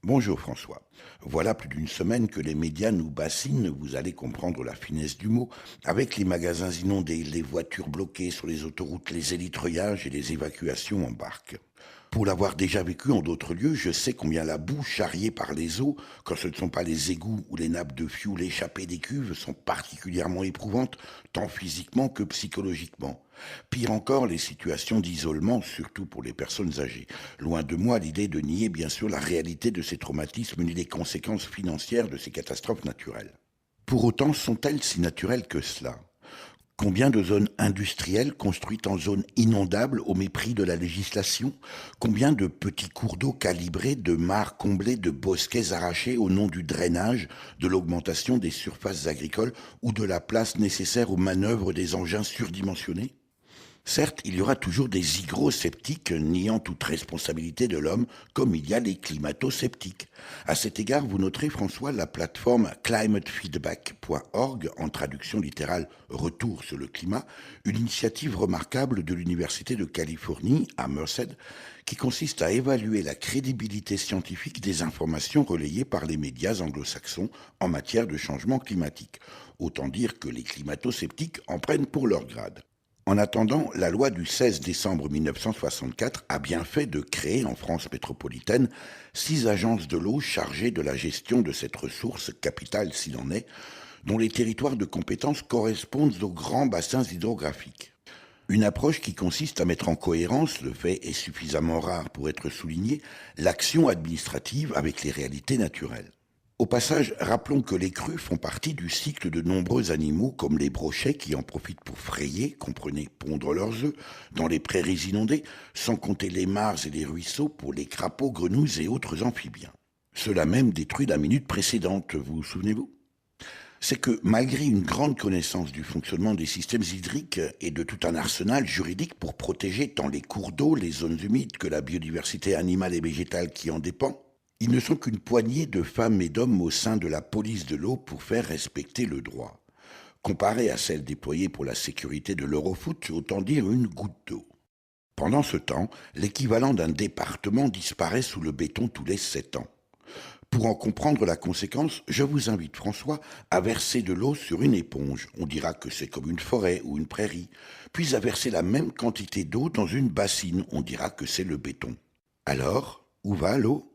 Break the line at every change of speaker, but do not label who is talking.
Bonjour François. Voilà plus d'une semaine que les médias nous bassinent, vous allez comprendre la finesse du mot, avec les magasins inondés, les voitures bloquées sur les autoroutes, les élitreuillages et les évacuations en barque. Pour l'avoir déjà vécu en d'autres lieux, je sais combien la boue charriée par les eaux, quand ce ne sont pas les égouts ou les nappes de fioul échappées des cuves, sont particulièrement éprouvantes, tant physiquement que psychologiquement. Pire encore, les situations d'isolement, surtout pour les personnes âgées. Loin de moi l'idée de nier bien sûr la réalité de ces traumatismes ni les conséquences financières de ces catastrophes naturelles. Pour autant, sont-elles si naturelles que cela? Combien de zones industrielles construites en zones inondables au mépris de la législation? Combien de petits cours d'eau calibrés, de mares comblées, de bosquets arrachés au nom du drainage, de l'augmentation des surfaces agricoles ou de la place nécessaire aux manœuvres des engins surdimensionnés? Certes, il y aura toujours des hygrosceptiques niant toute responsabilité de l'homme, comme il y a les climato-sceptiques. À cet égard, vous noterez, François, la plateforme climatefeedback.org, en traduction littérale Retour sur le climat, une initiative remarquable de l'Université de Californie à Merced, qui consiste à évaluer la crédibilité scientifique des informations relayées par les médias anglo-saxons en matière de changement climatique. Autant dire que les climato-sceptiques en prennent pour leur grade. En attendant, la loi du 16 décembre 1964 a bien fait de créer en France métropolitaine 6 agences de l'eau chargées de la gestion de cette ressource capitale s'il en est, dont les territoires de compétence correspondent aux grands bassins hydrographiques. Une approche qui consiste à mettre en cohérence, le fait est suffisamment rare pour être souligné, l'action administrative avec les réalités naturelles. Au passage, rappelons que les crues font partie du cycle de nombreux animaux comme les brochets qui en profitent pour frayer, comprenez pondre leurs œufs, dans les prairies inondées, sans compter les mares et les ruisseaux pour les crapauds, grenouilles et autres amphibiens. Cela même détruit la minute précédente, vous souvenez-vous? C'est que malgré une grande connaissance du fonctionnement des systèmes hydriques et de tout un arsenal juridique pour protéger tant les cours d'eau, les zones humides que la biodiversité animale et végétale qui en dépend, ils ne sont qu'une poignée de femmes et d'hommes au sein de la police de l'eau pour faire respecter le droit. Comparée à celle déployée pour la sécurité de l'Eurofoot, autant dire une goutte d'eau. Pendant ce temps, l'équivalent d'un département disparaît sous le béton tous les 7 ans. Pour en comprendre la conséquence, je vous invite, François, à verser de l'eau sur une éponge. On dira que c'est comme une forêt ou une prairie. Puis à verser la même quantité d'eau dans une bassine. On dira que c'est le béton. Alors, où va l'eau?